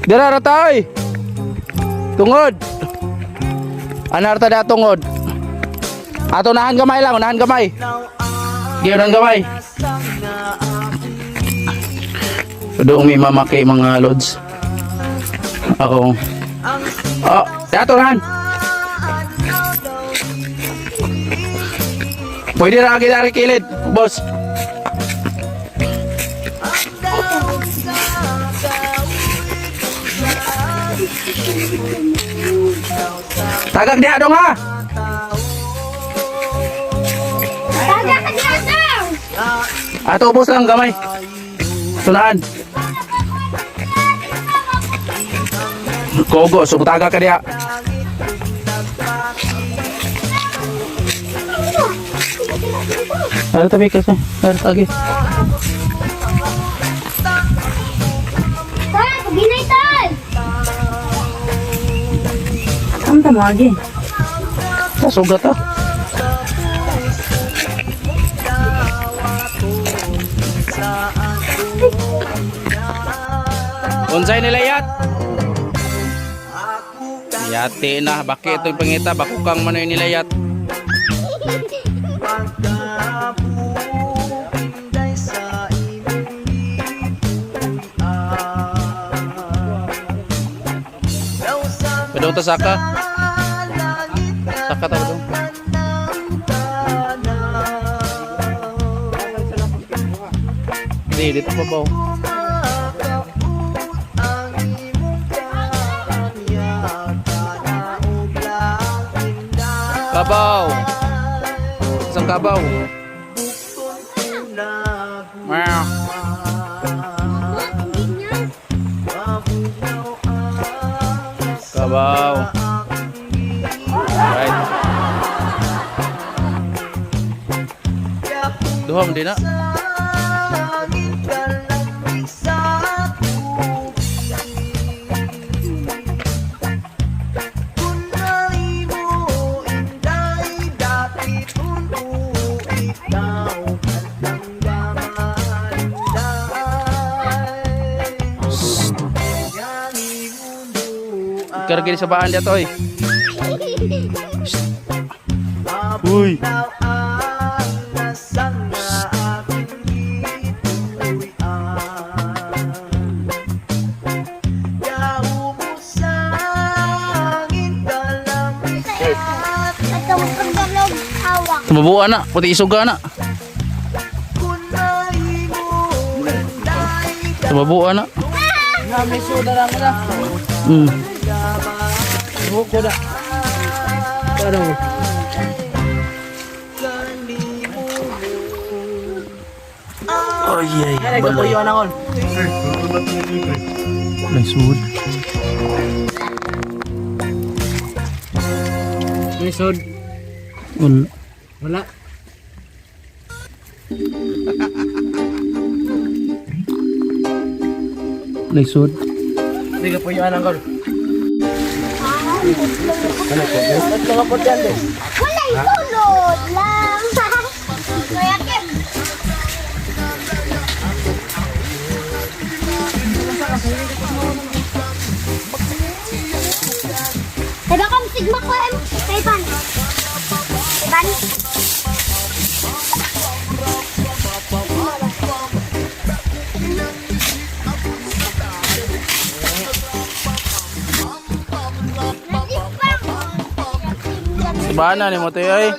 Dira rata oy. Tungod. Anarta da tungod. Ato nahan gamay lang, nahan gamay. Giyon gamay. Doong may mamaki mga lods. Oo. Oh, ato nahan. Pwede ra kita kilid, boss. Tagak dia dong ha. Tagak dia dong. Ato ubos lang gamay. Tunahan. Kogo, so tagak ka dia. Ada tabi kasi. Ada lagi. Tay, ginay tay. Ang tamo lagi. Sugat ah. Unsay nilayat? Yati na, bakit ito yung pangita? Bakukang man yung nilayat. Pedong ta saka. Saka ta pedong. Di dito pa ba? Kabaw. Isang kabaw. Meow. Kabaw. Right. Duham din na. Karagin sa baan dito, oy. Uy. Tumabuan na, pati isuga na. Tumabuan na. May soda lang na. Buko dah. Ano? Oh iya iya. Kaya ko yo nangon. Nice wood. Misod. Wala. Nice wood. Hindi ka po yo nangon. Ano po? At mga po dyan din. Wala isulod lang. Kuya Kim. Ada kam sigma ko em. Ivan. Ivan. Bana ni mo to ay.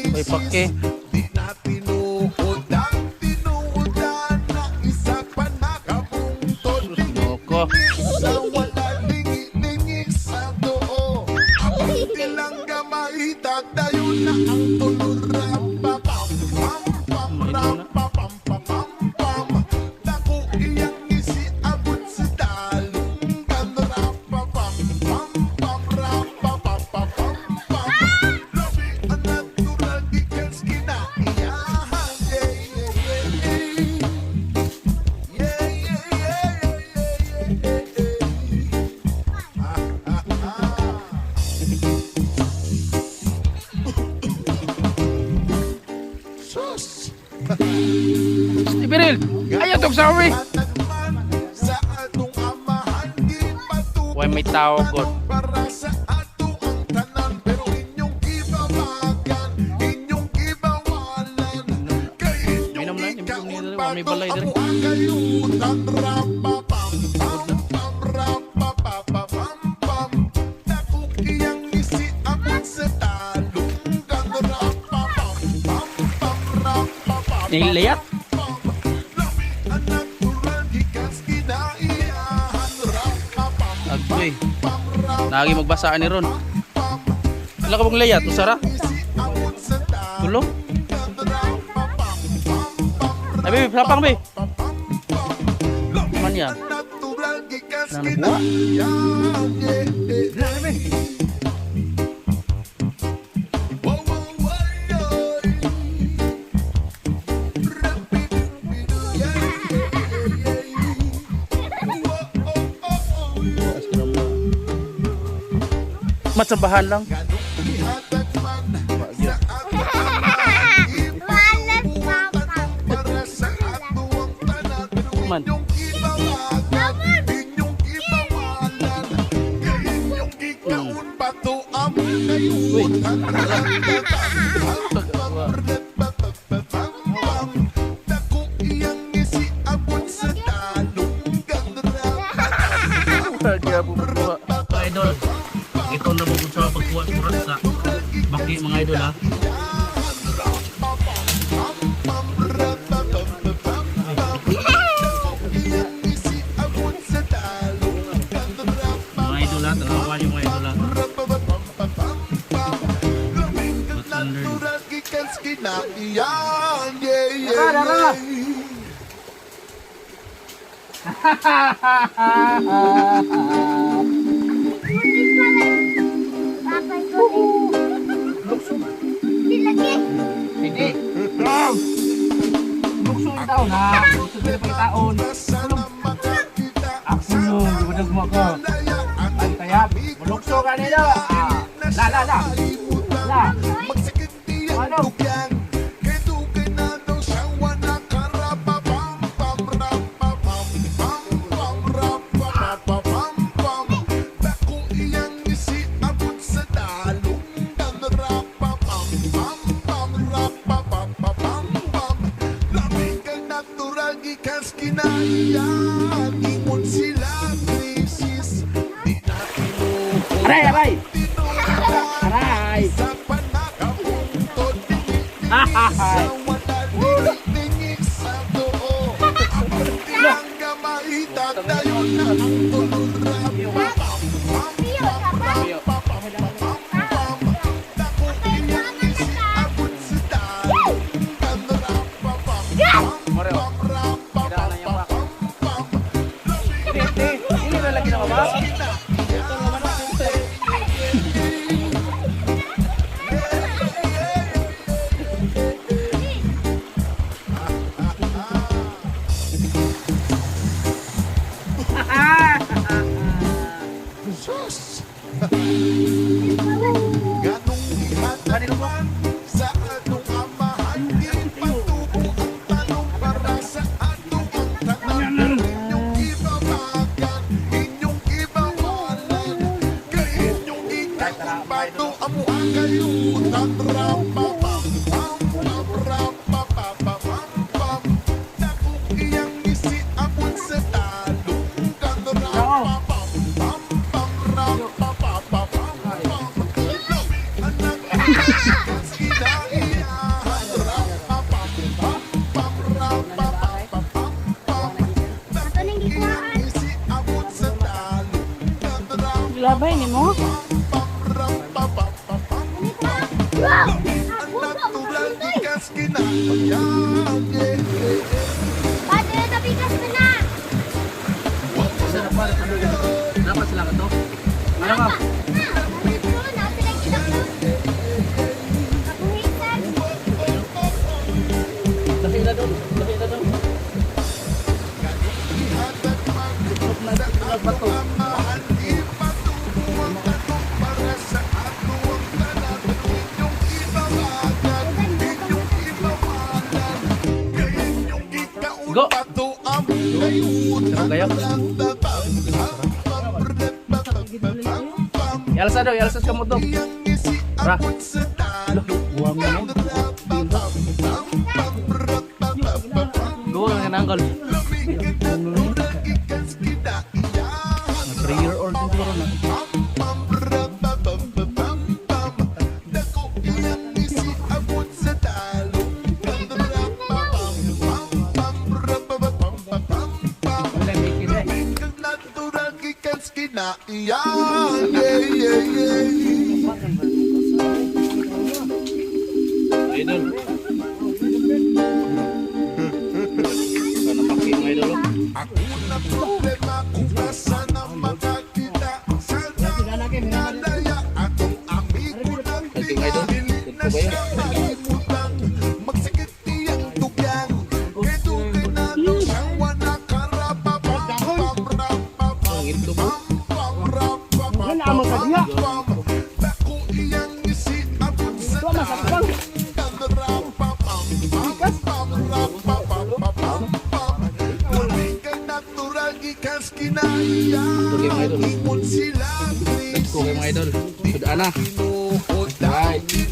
May pake. Loko. Si Biril, ayaw tog sa awi. Why may tao god? Minum na, minum niya dali, wala may balay dali. Nilayat. Agboy. Lagi magbasaan ni Ron. Wala ka bang layat? Usara? Tulo? Ay, baby, lapang, baby. Man yan. Nanabuha? Matsambahan lang. Man. Uy. Idol, ito na po sa pagkuha sa baki mga idol ha. Mga idol ha, tanawan yung mga idol ha. Hindi. Lukso daw na. Lukso sila pang taon. Ako mo, di ba nagma ko? Ay kaya, malukso ka nila. La. Ano? Aray! Hahaha! Labay ni mo? Pati na tapikas mo na! Dapat sila ka to? Ano ka? Dakila doon. Bato. Go. Sarap kayo. Yalsa daw, yalsa kamu tuh. Ra. Loh, buang mo. Go ang nanggol. Prayer or siguro na. Idol. Kana pakai ng idol. Pakai idol. Ito ba yun? Ang ito po. Ito mga idol. Let's go mga idol. Sudah na. Right.